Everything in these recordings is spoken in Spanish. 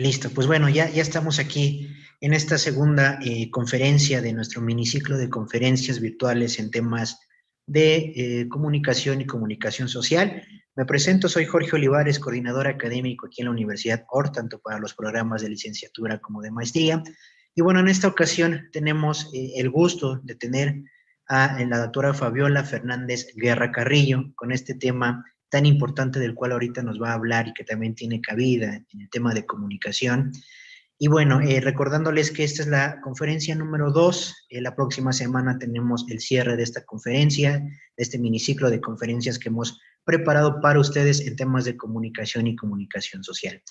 Listo, pues bueno, ya estamos aquí en esta segunda conferencia de nuestro miniciclo de conferencias virtuales en temas de comunicación y comunicación social. Me presento, soy Jorge Olivares, coordinador académico aquí en la Universidad OR, tanto para los programas de licenciatura como de maestría. Y bueno, en esta ocasión tenemos el gusto de tener a la doctora Fabiola Fernández Guerra Carrillo con este tema tan importante del cual ahorita nos va a hablar y que también tiene cabida en el tema de comunicación. Y bueno, recordándoles que esta es la conferencia número 2, la próxima semana tenemos el cierre de esta conferencia, de este miniciclo de conferencias que hemos preparado para ustedes en temas de comunicación y comunicación social.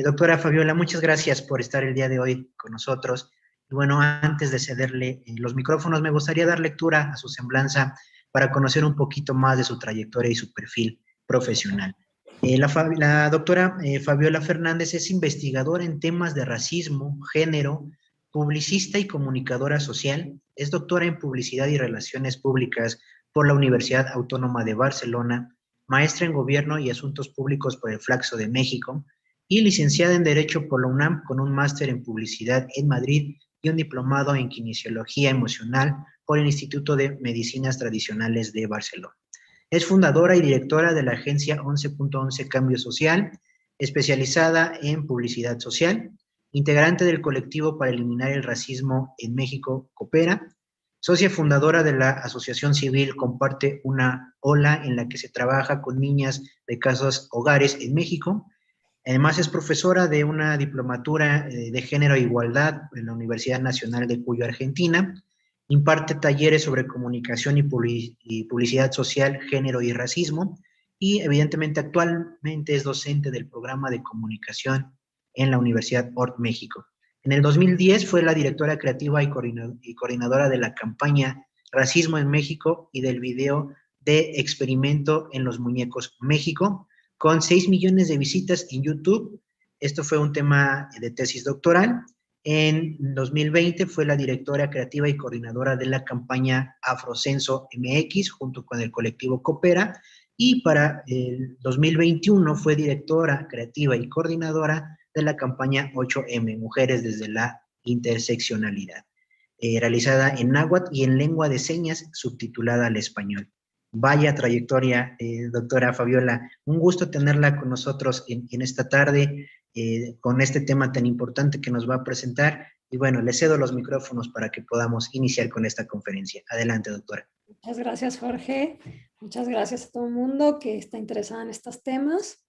Doctora Fabiola, muchas gracias por estar el día de hoy con nosotros. Y bueno, antes de cederle los micrófonos, me gustaría dar lectura a su semblanza para conocer un poquito más de su trayectoria y su perfil profesional. La doctora Fabiola Fernández es investigadora en temas de racismo, género, publicista y comunicadora social. Es doctora en publicidad y relaciones públicas por la Universidad Autónoma de Barcelona, maestra en gobierno y asuntos públicos por el Flaxo de México y licenciada en Derecho por la UNAM con un máster en publicidad en Madrid y un diplomado en kinesiología emocional por el Instituto de Medicinas Tradicionales de Barcelona. Es fundadora y directora de la agencia 11.11 Cambio Social, especializada en publicidad social, integrante del colectivo para eliminar el racismo en México, Coopera, socia fundadora de la asociación civil Comparte una Ola, en la que se trabaja con niñas de casos hogares en México. Además es profesora de una diplomatura de género e igualdad en la Universidad Nacional de Cuyo, Argentina. Imparte talleres sobre comunicación y publicidad social, género y racismo. Y evidentemente actualmente es docente del programa de comunicación en la Universidad ORT México. En el 2010 fue la directora creativa y coordinadora de la campaña Racismo en México y del video de Experimento en los Muñecos México, con 6 millones de visitas en YouTube. Esto fue un tema de tesis doctoral. En 2020 fue la directora creativa y coordinadora de la campaña Afrocenso MX junto con el colectivo Coopera, y para el 2021 fue directora creativa y coordinadora de la campaña 8M, Mujeres desde la Interseccionalidad, realizada en náhuatl y en lengua de señas subtitulada al español. Vaya trayectoria, doctora Fabiola. Un gusto tenerla con nosotros en esta tarde, con este tema tan importante que nos va a presentar. Y bueno, le cedo los micrófonos para que podamos iniciar con esta conferencia. Adelante, doctora. Muchas gracias, Jorge. Muchas gracias a todo el mundo que está interesado en estos temas.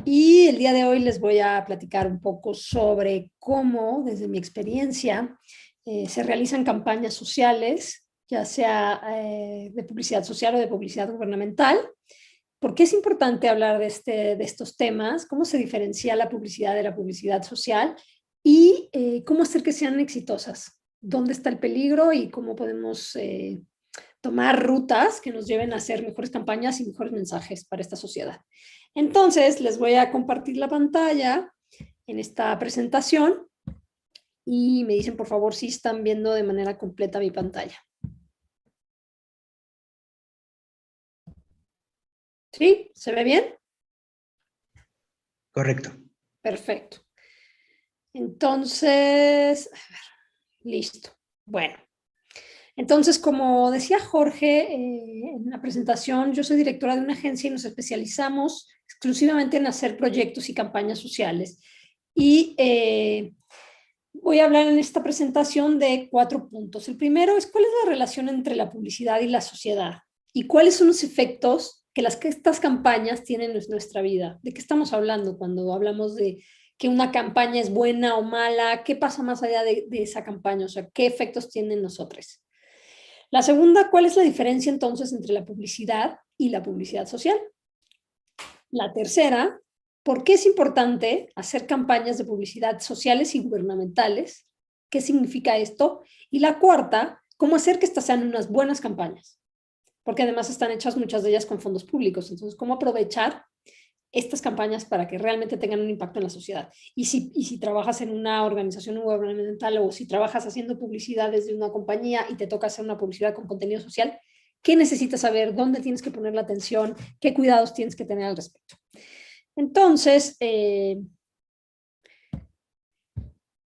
Y el día de hoy les voy a platicar un poco sobre cómo, desde mi experiencia, se realizan campañas sociales, ya sea de publicidad social o de publicidad gubernamental. ¿Por qué es importante hablar de estos temas? ¿Cómo se diferencia la publicidad de la publicidad social? Y cómo hacer que sean exitosas. ¿Dónde está el peligro y cómo podemos tomar rutas que nos lleven a hacer mejores campañas y mejores mensajes para esta sociedad? Entonces, les voy a compartir la pantalla en esta presentación y me dicen, por favor, si están viendo de manera completa mi pantalla. ¿Sí? ¿Se ve bien? Correcto. Perfecto. Entonces, a ver, listo. Bueno, entonces, como decía Jorge en la presentación, yo soy directora de una agencia y nos especializamos exclusivamente en hacer proyectos y campañas sociales. Y voy a hablar en esta presentación de 4 puntos. El primero es cuál es la relación entre la publicidad y la sociedad y cuáles son los efectos que estas campañas tienen en nuestra vida. ¿De qué estamos hablando cuando hablamos de que una campaña es buena o mala? ¿Qué pasa más allá de esa campaña? O sea, ¿qué efectos tienen nosotros? La segunda, ¿cuál es la diferencia entonces entre la publicidad y la publicidad social? La tercera, ¿por qué es importante hacer campañas de publicidad sociales y gubernamentales? ¿Qué significa esto? Y la cuarta, ¿cómo hacer que estas sean unas buenas campañas? Porque además están hechas muchas de ellas con fondos públicos. Entonces, ¿cómo aprovechar estas campañas para que realmente tengan un impacto en la sociedad? Y si trabajas en una organización gubernamental o si trabajas haciendo publicidad desde una compañía y te toca hacer una publicidad con contenido social, ¿qué necesitas saber? ¿Dónde tienes que poner la atención? ¿Qué cuidados tienes que tener al respecto? Entonces,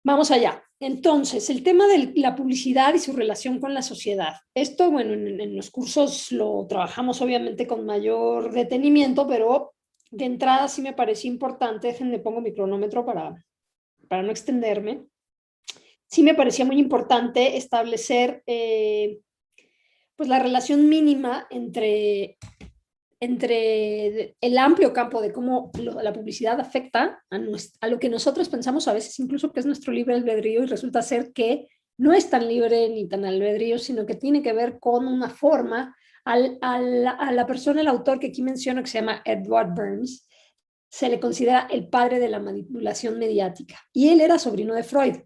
Vamos allá. Entonces, el tema de la publicidad y su relación con la sociedad. Esto, bueno, en los cursos lo trabajamos obviamente con mayor detenimiento, pero de entrada sí me pareció importante, déjenme pongo mi cronómetro para no extenderme. Sí me parecía muy importante establecer pues la relación mínima entre el amplio campo de cómo la publicidad afecta a lo que nosotros pensamos a veces incluso que es nuestro libre albedrío y resulta ser que no es tan libre ni tan albedrío, sino que tiene que ver con una forma. A la persona, el autor que aquí menciono, que se llama Edward Burns, se le considera el padre de la manipulación mediática y él era sobrino de Freud.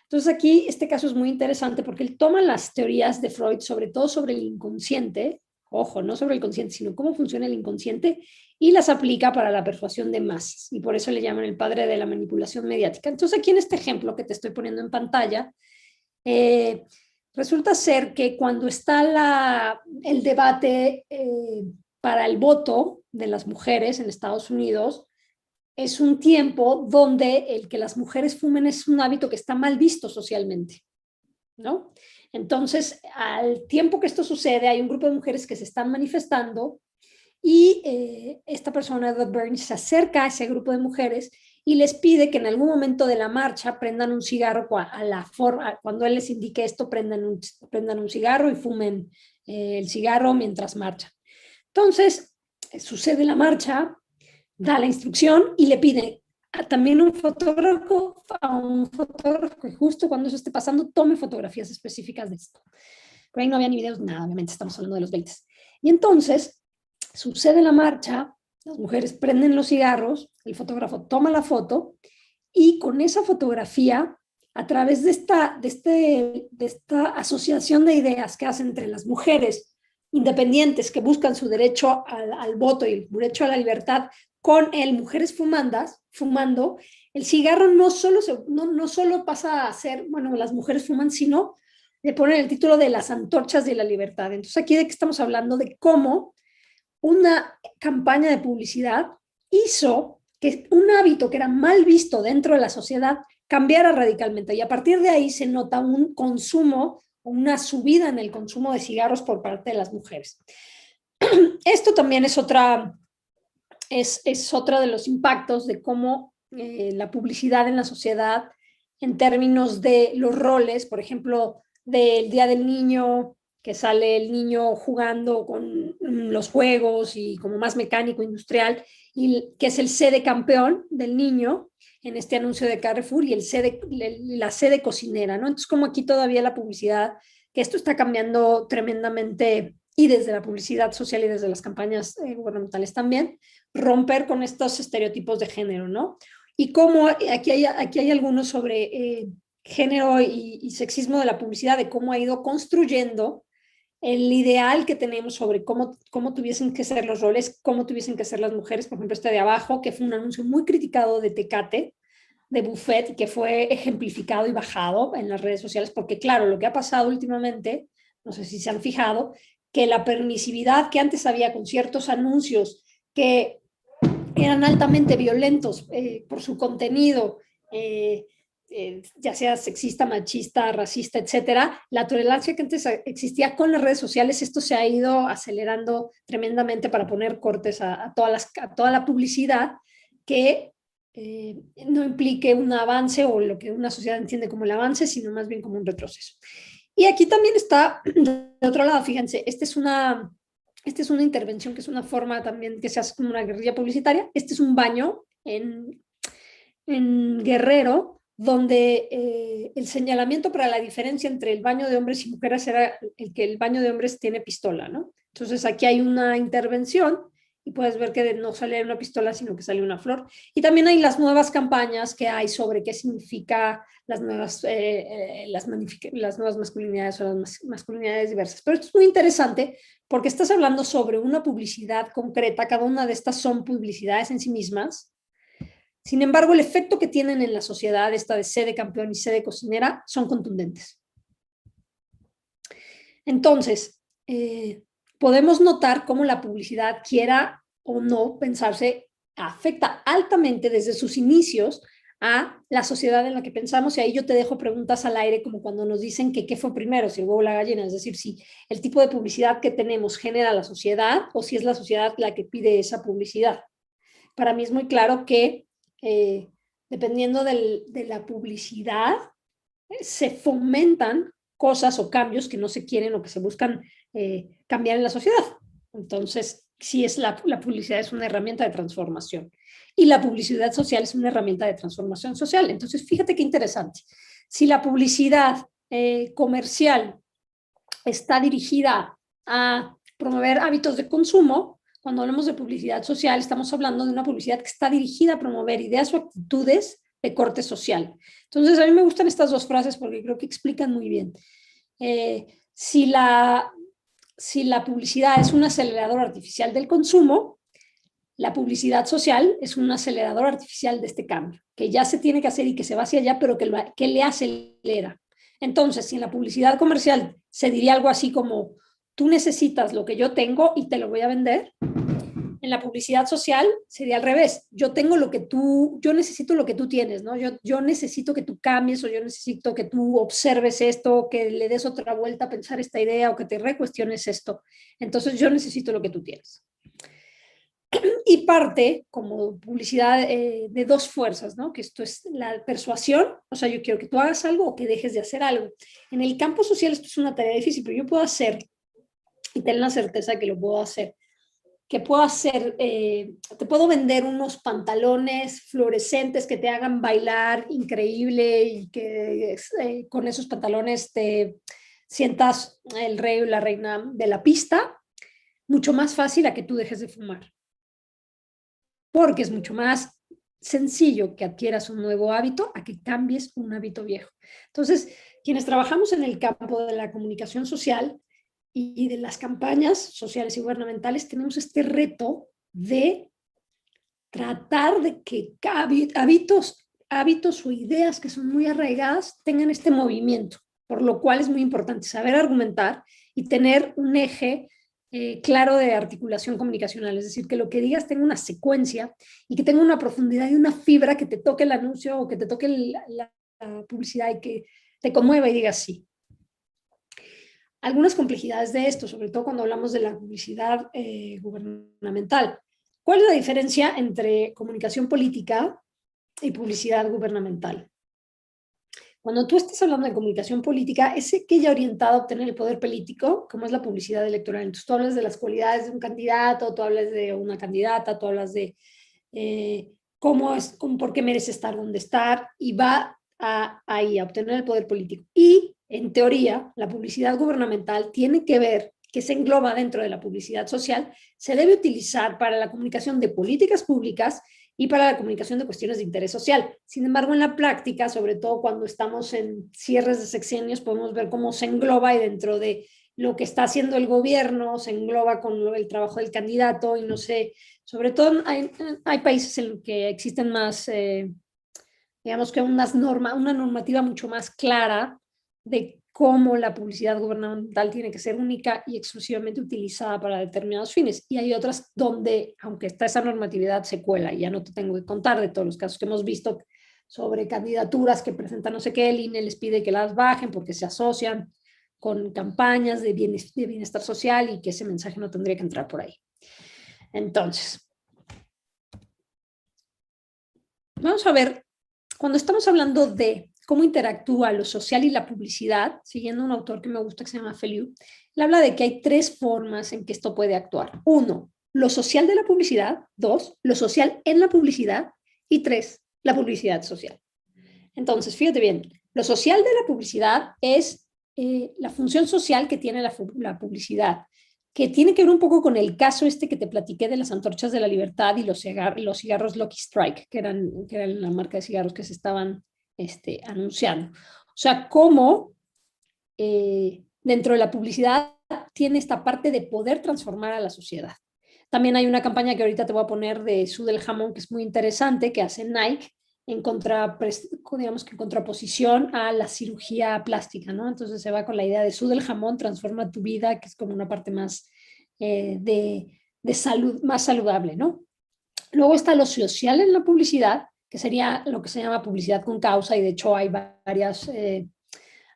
Entonces aquí este caso es muy interesante porque él toma las teorías de Freud, sobre todo sobre el inconsciente, ojo, no sobre el consciente, sino cómo funciona el inconsciente, y las aplica para la persuasión de masas. Y por eso le llaman el padre de la manipulación mediática. Entonces, aquí en este ejemplo que te estoy poniendo en pantalla, resulta ser que cuando está el debate para el voto de las mujeres en Estados Unidos, es un tiempo donde el que las mujeres fumen es un hábito que está mal visto socialmente, ¿no? Entonces, al tiempo que esto sucede, hay un grupo de mujeres que se están manifestando y esta persona, Edward Burns, se acerca a ese grupo de mujeres y les pide que en algún momento de la marcha prendan un cigarro cuando él les indique esto, prendan un cigarro y fumen el cigarro mientras marchan. Entonces, sucede la marcha, da la instrucción y le pide también a un fotógrafo que justo cuando eso esté pasando tome fotografías específicas de esto. Pero ahí no había ni videos, nada, obviamente estamos hablando de los 20. Y entonces sucede la marcha, las mujeres prenden los cigarros, el fotógrafo toma la foto y con esa fotografía, a través de esta asociación de ideas que hace entre las mujeres independientes que buscan su derecho al voto y el derecho a la libertad, con mujeres fumando, el cigarro no solo pasa a ser, bueno, las mujeres fuman, sino le ponen el título de las antorchas de la libertad. Entonces, aquí de qué estamos hablando, de cómo una campaña de publicidad hizo que un hábito que era mal visto dentro de la sociedad cambiara radicalmente. Y a partir de ahí se nota un consumo, una subida en el consumo de cigarros por parte de las mujeres. Esto también es otro de los impactos de cómo la publicidad en la sociedad, en términos de los roles, por ejemplo, del Día del Niño, que sale el niño jugando con los juegos y como más mecánico, industrial, y que es el sede campeón del niño en este anuncio de Carrefour y la sede cocinera, ¿no? Entonces, como aquí todavía la publicidad, que esto está cambiando tremendamente y desde la publicidad social y desde las campañas gubernamentales también, romper con estos estereotipos de género, ¿no? Y cómo aquí hay algunos sobre género y sexismo de la publicidad, de cómo ha ido construyendo el ideal que tenemos sobre cómo tuviesen que ser los roles, cómo tuviesen que ser las mujeres. Por ejemplo, este de abajo, que fue un anuncio muy criticado de Tecate, de Buffet, que fue ejemplificado y bajado en las redes sociales, porque claro, lo que ha pasado últimamente, no sé si se han fijado, que la permisividad que antes había con ciertos anuncios que eran altamente violentos por su contenido, ya sea sexista, machista, racista, etcétera, la tolerancia que antes existía con las redes sociales, esto se ha ido acelerando tremendamente para poner cortes a toda la publicidad que no implique un avance o lo que una sociedad entiende como el avance, sino más bien como un retroceso. Y aquí también está, de otro lado, fíjense, esta es una intervención que es una forma también que se hace como una guerrilla publicitaria. Este es un baño en Guerrero, donde el señalamiento para la diferencia entre el baño de hombres y mujeres era el que el baño de hombres tiene pistola, ¿no? Entonces aquí hay una intervención y puedes ver que no sale una pistola, sino que sale una flor. Y también hay las nuevas campañas que hay sobre qué significa las nuevas masculinidades o las masculinidades diversas. Pero esto es muy interesante porque estás hablando sobre una publicidad concreta, cada una de estas son publicidades en sí mismas. Sin embargo, el efecto que tienen en la sociedad, esta de sede campeón y sede cocinera, son contundentes. Entonces, podemos notar cómo la publicidad, quiera o no pensarse, afecta altamente desde sus inicios a la sociedad en la que pensamos, y ahí yo te dejo preguntas al aire, como cuando nos dicen que qué fue primero, si el huevo o la gallina, es decir, si el tipo de publicidad que tenemos genera la sociedad o si es la sociedad la que pide esa publicidad. Para mí es muy claro que dependiendo de la publicidad, se fomentan cosas o cambios que no se quieren o que se buscan cambiar en la sociedad. Entonces, sí es la publicidad es una herramienta de transformación y la publicidad social es una herramienta de transformación social. Entonces, fíjate qué interesante. Si la publicidad comercial está dirigida a promover hábitos de consumo, cuando hablamos de publicidad social, estamos hablando de una publicidad que está dirigida a promover ideas o actitudes de corte social. Entonces, a mí me gustan estas dos frases porque creo que explican muy bien. Si la publicidad es un acelerador artificial del consumo, la publicidad social es un acelerador artificial de este cambio, que ya se tiene que hacer y que se va hacia allá, pero que le acelera. Entonces, si en la publicidad comercial se diría algo así como, tú necesitas lo que yo tengo y te lo voy a vender, en la publicidad social sería al revés. Yo necesito lo que tú tienes, ¿no? Yo necesito que tú cambies o yo necesito que tú observes esto, que le des otra vuelta a pensar esta idea o que te recuestiones esto. Entonces yo necesito lo que tú tienes. Y parte como publicidad de dos fuerzas, ¿no? Que esto es la persuasión, o sea, yo quiero que tú hagas algo o que dejes de hacer algo. En el campo social esto es una tarea difícil, pero yo puedo hacer, y tener la certeza de que lo puedo hacer, te puedo vender unos pantalones fluorescentes que te hagan bailar increíble y que con esos pantalones te sientas el rey o la reina de la pista, mucho más fácil a que tú dejes de fumar. Porque es mucho más sencillo que adquieras un nuevo hábito a que cambies un hábito viejo. Entonces, quienes trabajamos en el campo de la comunicación social y de las campañas sociales y gubernamentales, tenemos este reto de tratar de que hábitos o ideas que son muy arraigadas tengan este movimiento, por lo cual es muy importante saber argumentar y tener un eje claro de articulación comunicacional, es decir, que lo que digas tenga una secuencia y que tenga una profundidad y una fibra que te toque el anuncio o que te toque la publicidad y que te conmueva y digas sí. Algunas complejidades de esto, sobre todo cuando hablamos de la publicidad gubernamental. ¿Cuál es la diferencia entre comunicación política y publicidad gubernamental? Cuando tú estás hablando de comunicación política, es aquella orientada a obtener el poder político, como es la publicidad electoral. Entonces tú hablas de las cualidades de un candidato, tú hablas de una candidata, tú hablas de por qué merece estar donde estar y va ahí a obtener el poder político. Y en teoría, la publicidad gubernamental tiene que ver, que se engloba dentro de la publicidad social, se debe utilizar para la comunicación de políticas públicas y para la comunicación de cuestiones de interés social. Sin embargo, en la práctica, sobre todo cuando estamos en cierres de sexenios, podemos ver cómo se engloba y dentro de lo que está haciendo el gobierno se engloba con el trabajo del candidato y no sé, sobre todo hay países en los que existen más, digamos que una normativa mucho más clara de cómo la publicidad gubernamental tiene que ser única y exclusivamente utilizada para determinados fines. Y hay otras donde, aunque está esa normatividad, se cuela. Y ya no te tengo que contar de todos los casos que hemos visto sobre candidaturas que presentan no sé qué, el INE les pide que las bajen porque se asocian con campañas de bienestar social y que ese mensaje no tendría que entrar por ahí. Entonces, vamos a ver, cuando estamos hablando de cómo interactúa lo social y la publicidad, siguiendo un autor que me gusta que se llama Feliu, él habla de que hay tres formas en que esto puede actuar. Uno, lo social de la publicidad. Dos, lo social en la publicidad. Y tres, la publicidad social. Entonces, fíjate bien, lo social de la publicidad es la función social que tiene la publicidad, que tiene que ver un poco con el caso este que te platiqué de las antorchas de la libertad y los cigarros Lucky Strike, que eran la marca de cigarros que se estaban anunciando. O sea, cómo dentro de la publicidad tiene esta parte de poder transformar a la sociedad. También hay una campaña que ahorita te voy a poner de Sud del Jamón, que es muy interesante, que hace Nike, digamos que en contraposición a la cirugía plástica, ¿no? Entonces se va con la idea de Sud del Jamón, transforma tu vida, que es como una parte más de salud, más saludable, ¿no? Luego está lo social en la publicidad, que sería lo que se llama publicidad con causa, y de hecho hay varias, en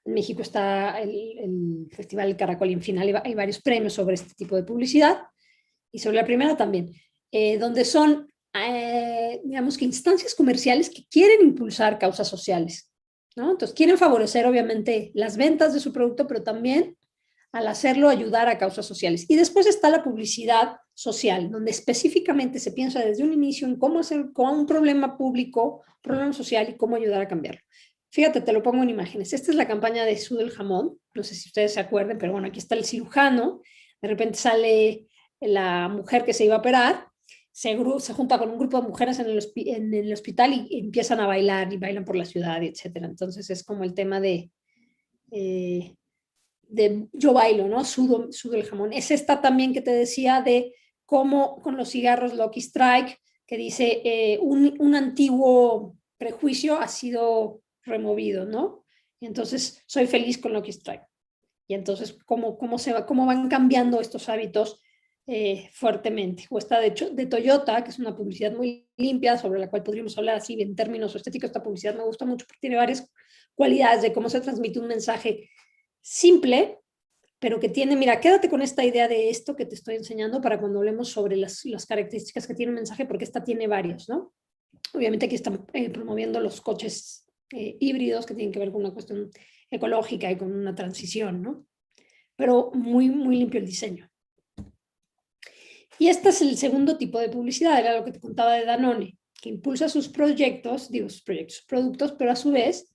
México está el Festival del Caracol y en final hay varios premios sobre este tipo de publicidad, y sobre la primera también, donde son, digamos que instancias comerciales que quieren impulsar causas sociales, ¿no? Entonces quieren favorecer obviamente las ventas de su producto, pero también al hacerlo ayudar a causas sociales. Y después está la publicidad social, donde específicamente se piensa desde un inicio en cómo hacer con un problema público, problema social y cómo ayudar a cambiarlo. Fíjate, te lo pongo en imágenes. Esta es la campaña de Sud del Jamón. No sé si ustedes se acuerdan, pero bueno, aquí está el cirujano. De repente sale la mujer que se iba a operar, se junta con un grupo de mujeres en el hospital y empiezan a bailar y bailan por la ciudad, etcétera. Entonces es como el tema de yo bailo, ¿no? Sudo el jamón. Es esta también que te decía de cómo con los cigarros Lucky Strike, que dice un antiguo prejuicio ha sido removido, ¿no? Y entonces soy feliz con Lucky Strike. Y entonces cómo van cambiando estos hábitos fuertemente. O está de hecho de Toyota, que es una publicidad muy limpia, sobre la cual podríamos hablar así en términos estéticos. Esta publicidad me gusta mucho porque tiene varias cualidades de cómo se transmite un mensaje simple, pero que tiene, mira, quédate con esta idea de esto que te estoy enseñando para cuando hablemos sobre las características que tiene un mensaje, porque esta tiene varios, ¿no? Obviamente aquí están promoviendo los coches híbridos que tienen que ver con una cuestión ecológica y con una transición, ¿no? Pero muy, muy limpio el diseño. Y este es el segundo tipo de publicidad, era lo que te contaba de Danone, que impulsa sus proyectos, sus productos, pero a su vez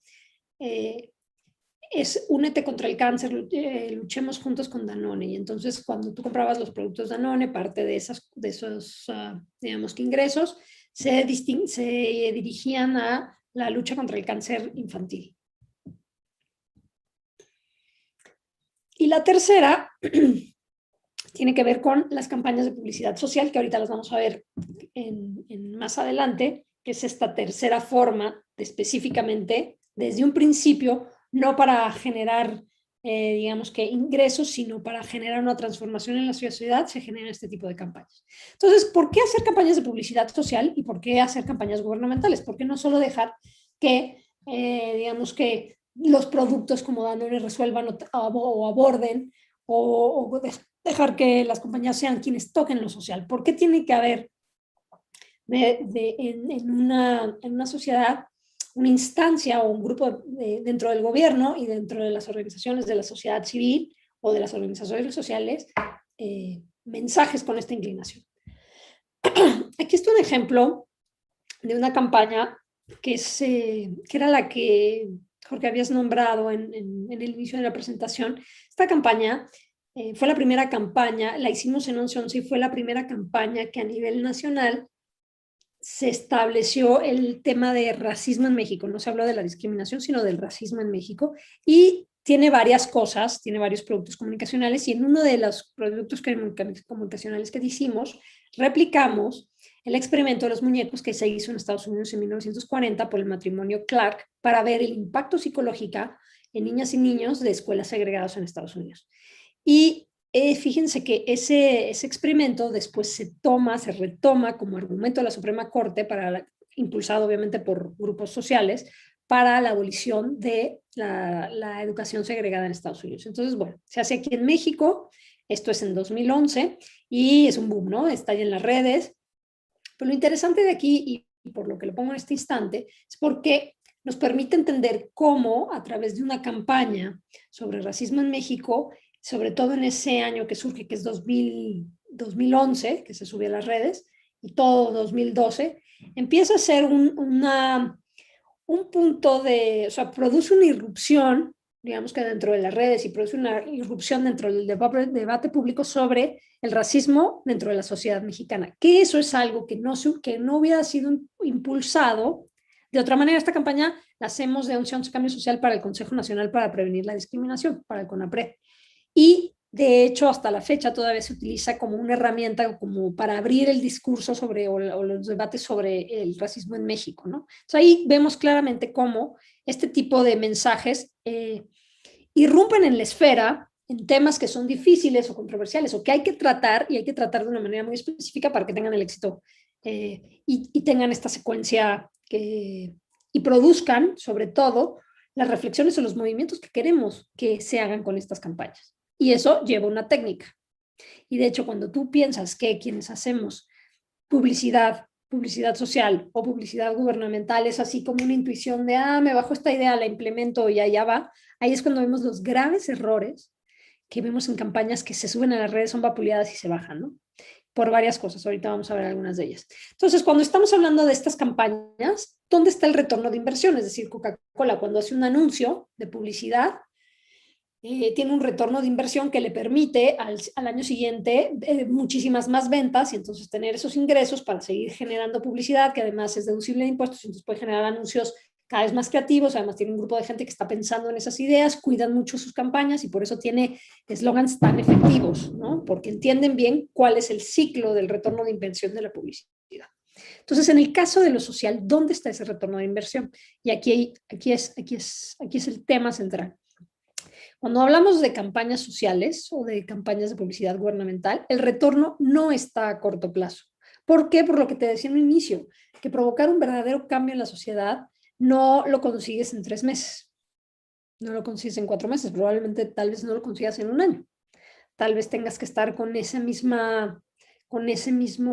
es únete contra el cáncer, luchemos juntos con Danone. Y entonces cuando tú comprabas los productos Danone, parte de esos digamos que ingresos se dirigían a la lucha contra el cáncer infantil. Y la tercera tiene que ver con las campañas de publicidad social, que ahorita las vamos a ver más adelante, que es esta tercera forma de específicamente, desde un principio, no para generar, digamos que ingresos, sino para generar una transformación en la sociedad, se generan este tipo de campañas. Entonces, ¿por qué hacer campañas de publicidad social y por qué hacer campañas gubernamentales? ¿Por qué no solo dejar que, digamos que los productos como Danone resuelvan o aborden o dejar que las compañías sean quienes toquen lo social? ¿Por qué tiene que haber en una sociedad una instancia o un grupo dentro del gobierno y dentro de las organizaciones de la sociedad civil o de las organizaciones sociales mensajes con esta inclinación? Aquí está un ejemplo de una campaña que era la que Jorge habías nombrado en el inicio de la presentación. Esta campaña fue la primera campaña, la hicimos en 11-11 y fue la primera campaña que a nivel nacional se estableció el tema de racismo en México. No se habló de la discriminación, sino del racismo en México. Y tiene varias cosas, tiene varios productos comunicacionales, y en uno de los productos comunicacionales que hicimos, replicamos el experimento de los muñecos que se hizo en Estados Unidos en 1940 por el matrimonio Clark para ver el impacto psicológico en niñas y niños de escuelas segregadas en Estados Unidos. Y fíjense que ese experimento después se retoma como argumento de la Suprema Corte, impulsado obviamente por grupos sociales, para la abolición de la educación segregada en Estados Unidos. Entonces, bueno, se hace aquí en México, esto es en 2011, y es un boom, ¿no? Está ahí en las redes. Pero lo interesante de aquí, y por lo que lo pongo en este instante, es porque nos permite entender cómo, a través de una campaña sobre racismo en México, sobre todo en ese año que surge, que es 2011, que se subió a las redes, y todo 2012, empieza a ser un punto o sea, produce una irrupción, digamos que dentro de las redes, y produce una irrupción dentro del debate público sobre el racismo dentro de la sociedad mexicana, que eso es algo que no hubiera sido impulsado de otra manera. Esta campaña la hacemos de 11-11 Cambio Social para el Consejo Nacional para Prevenir la Discriminación, para el CONAPRED. Y de hecho, hasta la fecha todavía se utiliza como una herramienta como para abrir el discurso sobre o los debates sobre el racismo en México, ¿no? Entonces ahí vemos claramente cómo este tipo de mensajes irrumpen en la esfera en temas que son difíciles o controversiales o que hay que tratar, y hay que tratar de una manera muy específica para que tengan el éxito y tengan esta secuencia y produzcan, sobre todo, las reflexiones o los movimientos que queremos que se hagan con estas campañas. Y eso lleva una técnica. Y de hecho, cuando tú piensas que quienes hacemos publicidad social o publicidad gubernamental es así como una intuición de, me bajo esta idea, la implemento y allá va, ahí es cuando vemos los graves errores que vemos en campañas que se suben a las redes, son vapuleadas y se bajan, ¿no? Por varias cosas. Ahorita vamos a ver algunas de ellas. Entonces, cuando estamos hablando de estas campañas, ¿dónde está el retorno de inversión? Es decir, Coca-Cola, cuando hace un anuncio de publicidad, tiene un retorno de inversión que le permite al año siguiente muchísimas más ventas y entonces tener esos ingresos para seguir generando publicidad, que además es deducible de impuestos, y entonces puede generar anuncios cada vez más creativos. Además tiene un grupo de gente que está pensando en esas ideas, cuidan mucho sus campañas y por eso tiene eslogans tan efectivos, ¿no? Porque entienden bien cuál es el ciclo del retorno de inversión de la publicidad. Entonces, en el caso de lo social, ¿dónde está ese retorno de inversión? Y aquí es el tema central. Cuando hablamos de campañas sociales o de campañas de publicidad gubernamental, el retorno no está a corto plazo. ¿Por qué? Por lo que te decía en un inicio, que provocar un verdadero cambio en la sociedad no lo consigues en 3 meses, no lo consigues en 4 meses, probablemente tal vez no lo consigas en un año. Tal vez tengas que estar con ese mismo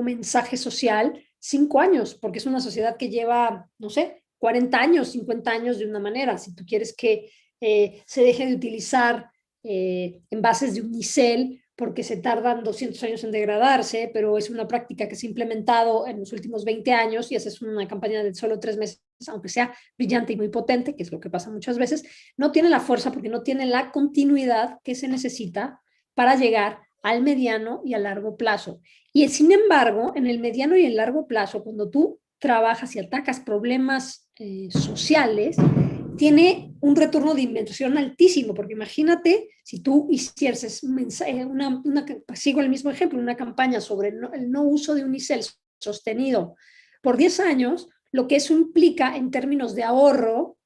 mensaje social 5 años, porque es una sociedad que lleva, no sé, 40 años, 50 años de una manera. Si tú quieres que se deje de utilizar envases de unicel porque se tardan 200 años en degradarse, pero es una práctica que se ha implementado en los últimos 20 años y haces una campaña de solo 3 meses, aunque sea brillante y muy potente, que es lo que pasa muchas veces, no tiene la fuerza porque no tiene la continuidad que se necesita para llegar al mediano y a largo plazo. Y sin embargo, en el mediano y el largo plazo, cuando tú trabajas y atacas problemas sociales, tiene un retorno de inversión altísimo, porque imagínate si tú hicieras sigo el mismo ejemplo, una campaña sobre el no uso de unicel sostenido por 10 años, lo que eso implica en términos de ahorro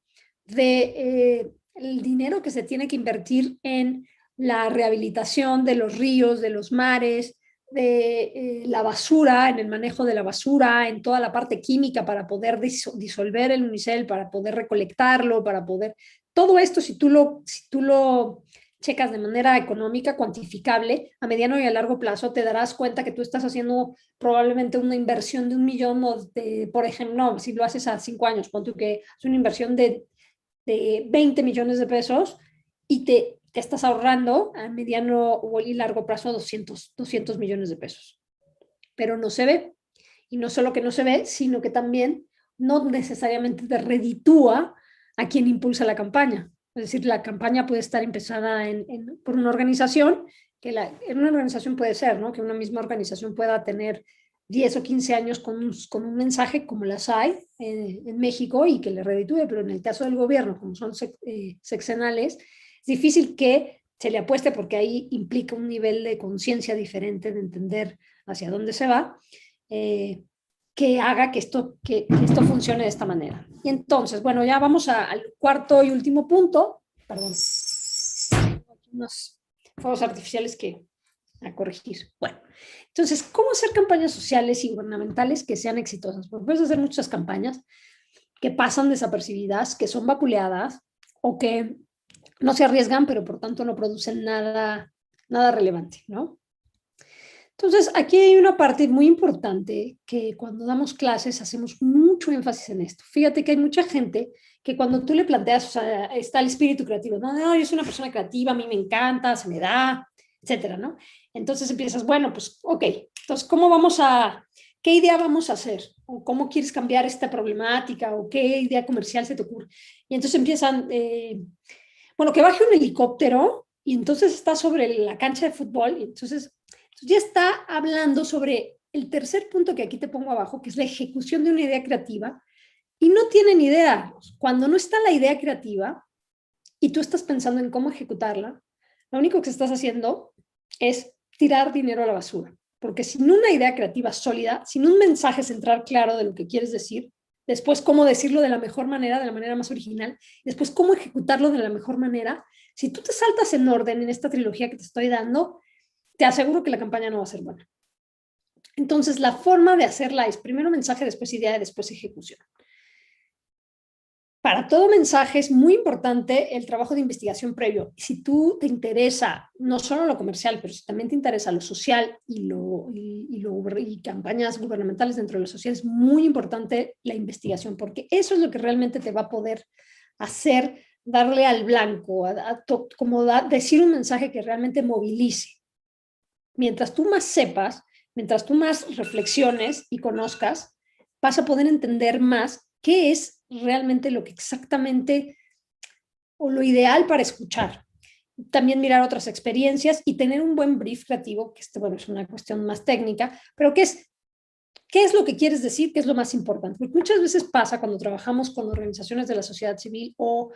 de el dinero que se tiene que invertir en la rehabilitación de los ríos, de los mares, de la basura, en el manejo de la basura, en toda la parte química para poder disolver el unicel, para poder recolectarlo, para poder... Todo esto, si tú lo checas de manera económica, cuantificable, a mediano y a largo plazo, te darás cuenta que tú estás haciendo probablemente una inversión de 1 millón, por ejemplo, no, si lo haces a 5 años, pon tú que es una inversión de 20 millones de pesos y te estás ahorrando a mediano y largo plazo 200 millones de pesos. Pero no se ve. Y no solo que no se ve, sino que también no necesariamente te reditúa a quien impulsa la campaña. Es decir, la campaña puede estar empezada por una organización, en una organización puede ser, ¿no? Que una misma organización pueda tener 10 o 15 años con un mensaje como las hay en México y que le reditúe, pero en el caso del gobierno, como son sexenales, es difícil que se le apueste porque ahí implica un nivel de conciencia diferente, de entender hacia dónde se va, que haga que esto funcione de esta manera. Y entonces, bueno, ya vamos al cuarto y último punto. Perdón. Unos fuegos artificiales a corregir. Bueno, entonces, ¿cómo hacer campañas sociales y gubernamentales que sean exitosas? Pues puedes hacer muchas campañas que pasan desapercibidas, que son vapuleadas o que no se arriesgan, pero por tanto no producen nada relevante, ¿no? Entonces, aquí hay una parte muy importante que cuando damos clases hacemos mucho énfasis en esto. Fíjate que hay mucha gente que cuando tú le planteas, o sea, está el espíritu creativo, no, yo soy una persona creativa, a mí me encanta, se me da, etcétera, ¿no? Entonces empiezas, bueno, pues, ok, entonces, ¿qué idea vamos a hacer? ¿O cómo quieres cambiar esta problemática? ¿O qué idea comercial se te ocurre? Y entonces empiezan, bueno, que baje un helicóptero y entonces está sobre la cancha de fútbol y entonces ya está hablando sobre el tercer punto que aquí te pongo abajo, que es la ejecución de una idea creativa, y no tienen idea. Cuando no está la idea creativa y tú estás pensando en cómo ejecutarla, lo único que estás haciendo es tirar dinero a la basura, porque sin una idea creativa sólida, sin un mensaje central claro de lo que quieres decir, después cómo decirlo de la mejor manera, de la manera más original, después cómo ejecutarlo de la mejor manera, si tú te saltas en orden en esta trilogía que te estoy dando, te aseguro que la campaña no va a ser buena. Entonces, la forma de hacerla es primero mensaje, después idea, después ejecución. para todo mensaje es muy importante el trabajo de investigación previo. Si tú te interesa no solo lo comercial, pero si también te interesa lo social y campañas gubernamentales dentro de lo social, es muy importante la investigación, porque eso es lo que realmente te va a poder hacer darle al blanco, decir un mensaje que realmente movilice. Mientras tú más sepas, mientras tú más reflexiones y conozcas, vas a poder entender más qué es realmente lo que exactamente o lo ideal para escuchar. También mirar otras experiencias y tener un buen brief creativo, que bueno, es una cuestión más técnica, pero ¿qué es lo que quieres decir? ¿Qué es lo más importante? Porque muchas veces pasa cuando trabajamos con organizaciones de la sociedad civil o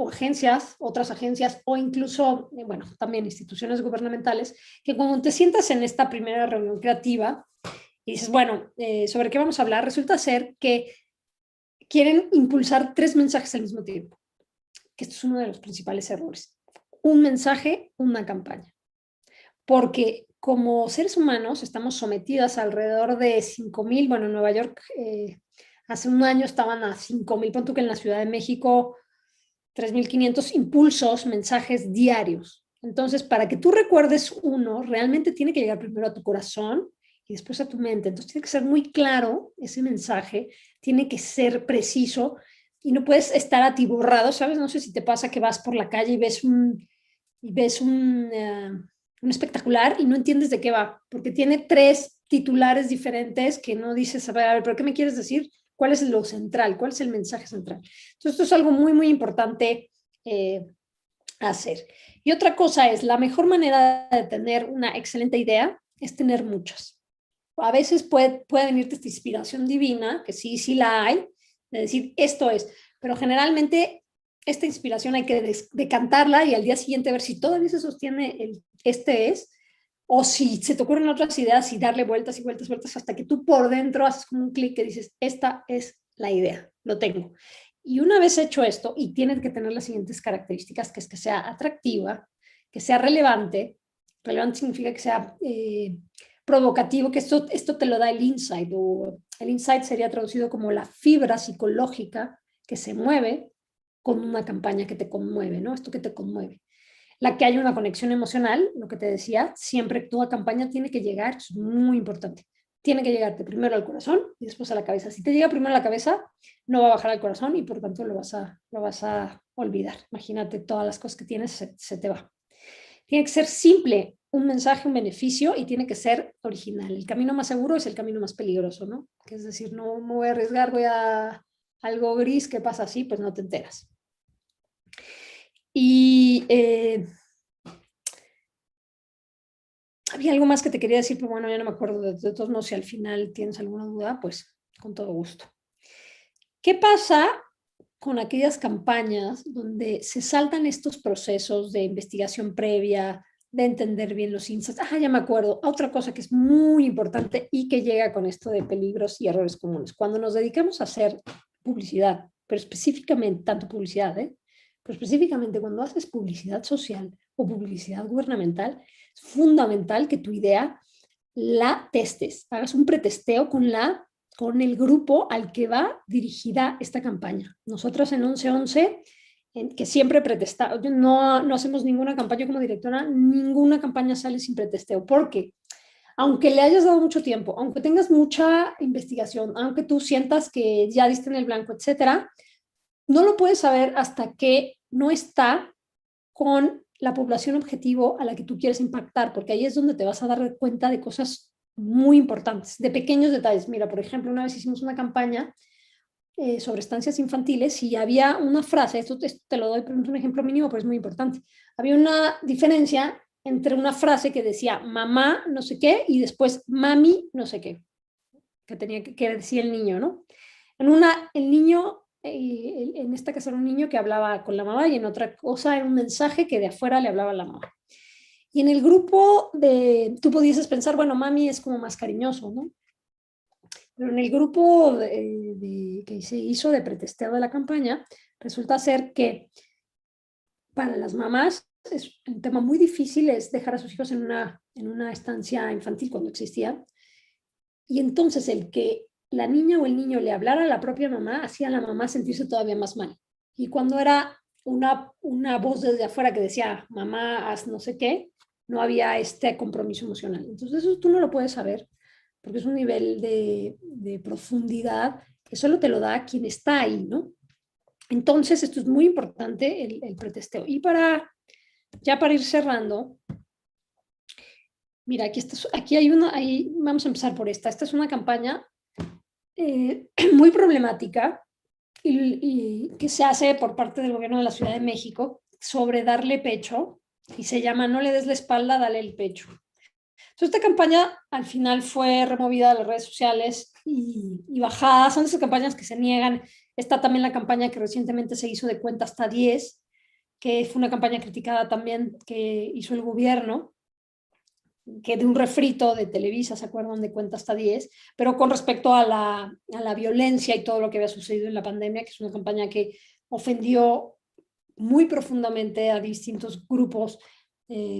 agencias, otras agencias o incluso, bueno, también instituciones gubernamentales, que cuando te sientas en esta primera reunión creativa y dices, bueno, ¿sobre qué vamos a hablar? Resulta ser que quieren impulsar 3 mensajes al mismo tiempo, que esto es uno de los principales errores. Un mensaje, una campaña. Porque como seres humanos estamos sometidas a alrededor de 5,000, bueno, en Nueva York hace un año estaban a 5,000, pon tú que en la Ciudad de México 3,500 impulsos, mensajes diarios. Entonces, para que tú recuerdes uno, realmente tiene que llegar primero a tu corazón y después a tu mente. Entonces, tiene que ser muy claro ese mensaje, tiene que ser preciso y no puedes estar atiborrado, ¿sabes? No sé si te pasa que vas por la calle y ves un espectacular y no entiendes de qué va, porque tiene 3 titulares diferentes que no dices, a ver, ¿pero qué me quieres decir? ¿Cuál es lo central? ¿Cuál es el mensaje central? Entonces, esto es algo muy, muy importante hacer. Y otra cosa es, la mejor manera de tener una excelente idea es tener muchas. A veces puede venirte esta inspiración divina, que sí, sí la hay, de decir, esto es, pero generalmente esta inspiración hay que decantarla y al día siguiente ver si todavía se sostiene este es, o si se te ocurren otras ideas y darle vueltas y vueltas, vueltas hasta que tú por dentro haces como un clic que dices, esta es la idea, lo tengo. Y una vez hecho esto, y tiene que tener las siguientes características, que es que sea atractiva, que sea relevante. Relevante significa que sea provocativo, que esto te lo da el insight, o el insight sería traducido como la fibra psicológica que se mueve con una campaña que te conmueve, ¿no? Esto que te conmueve. La que haya una conexión emocional, lo que te decía, siempre toda campaña tiene que llegar, es muy importante, tiene que llegarte primero al corazón y después a la cabeza. Si te llega primero a la cabeza, no va a bajar al corazón y por tanto lo vas a olvidar. Imagínate todas las cosas que tienes, se te va. Tiene que ser simple, un mensaje, un beneficio y tiene que ser original. El camino más seguro es el camino más peligroso, ¿no? Que es decir, no me voy a arriesgar, voy a algo gris, ¿qué pasa así? Pues no te enteras. Y había algo más que te quería decir, pero bueno, ya no me acuerdo. De todos modos, si al final tienes alguna duda, pues con todo gusto. ¿Qué pasa con aquellas campañas donde se saltan estos procesos de investigación previa, de entender bien los insights? Ya me acuerdo. Otra cosa que es muy importante y que llega con esto de peligros y errores comunes. Cuando nos dedicamos a hacer publicidad, pero específicamente, tanto publicidad, pero específicamente cuando haces publicidad social o publicidad gubernamental, es fundamental que tu idea la testes, hagas un pretesteo con el grupo al que va dirigida esta campaña. Nosotros en 1111, que siempre pretestamos, no hacemos ninguna campaña como directora, ninguna campaña sale sin pretesteo, porque aunque le hayas dado mucho tiempo, aunque tengas mucha investigación, aunque tú sientas que ya diste en el blanco, etcétera, no lo puedes saber hasta que no está con la población objetivo a la que tú quieres impactar, porque ahí es donde te vas a dar cuenta de cosas muy importantes, de pequeños detalles. Mira, por ejemplo, una vez hicimos una campaña sobre estancias infantiles y había una frase, esto te lo doy por un ejemplo mínimo, pero es muy importante. Había una diferencia entre una frase que decía mamá no sé qué y después mami no sé qué, que tenía que decir el niño, ¿no? El niño, en esta caso era un niño que hablaba con la mamá y en otra cosa era un mensaje que de afuera le hablaba a la mamá. Y en el grupo tú pudieses pensar, bueno, mami es como más cariñoso, ¿no? Pero en el grupo que se hizo de pretesteo de la campaña, resulta ser que para las mamás es un tema muy difícil es dejar a sus hijos en una estancia infantil cuando existía. Y entonces el que la niña o el niño le hablara a la propia mamá, hacía a la mamá sentirse todavía más mal. Y cuando era una voz desde afuera que decía, mamá, haz no sé qué, no había este compromiso emocional. Entonces eso tú no lo puedes saber, porque es un nivel de profundidad que solo te lo da quien está ahí, ¿no? Entonces esto es muy importante, el pretesteo. Y ya para ir cerrando, mira, aquí hay una, vamos a empezar por esta. Esta es una campaña muy problemática y que se hace por parte del gobierno de la Ciudad de México sobre darle pecho, y se llama No le des la espalda, dale el pecho. Entonces, esta campaña al final fue removida de las redes sociales y bajada. Son esas campañas que se niegan. Está también la campaña que recientemente se hizo de Cuenta hasta 10, que fue una campaña criticada también que hizo el gobierno, que de un refrito de Televisa, ¿se acuerdan? De Cuenta hasta 10, pero con respecto a la violencia y todo lo que había sucedido en la pandemia, que es una campaña que ofendió muy profundamente a distintos grupos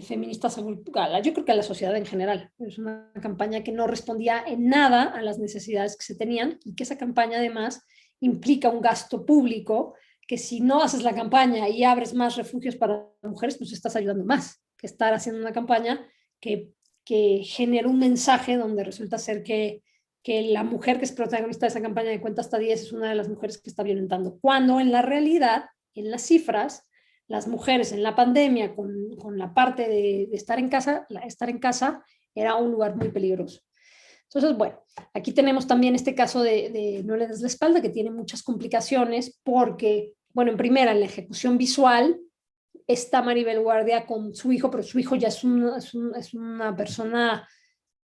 feministas, yo creo que a la sociedad en general. Es una campaña que no respondía en nada a las necesidades que se tenían, y que esa campaña además implica un gasto público que, si no haces la campaña y abres más refugios para mujeres, pues estás ayudando más que estar haciendo una campaña que genera un mensaje donde resulta ser que la mujer que es protagonista de esa campaña de Cuenta hasta 10 es una de las mujeres que está violentando, cuando en la realidad, en las cifras, las mujeres en la pandemia con la parte de estar en casa era un lugar muy peligroso. Entonces, bueno, aquí tenemos también este caso de No le des la espalda, que tiene muchas complicaciones porque, bueno, en primera, en la ejecución visual, está Maribel Guardia con su hijo, pero su hijo ya es una persona,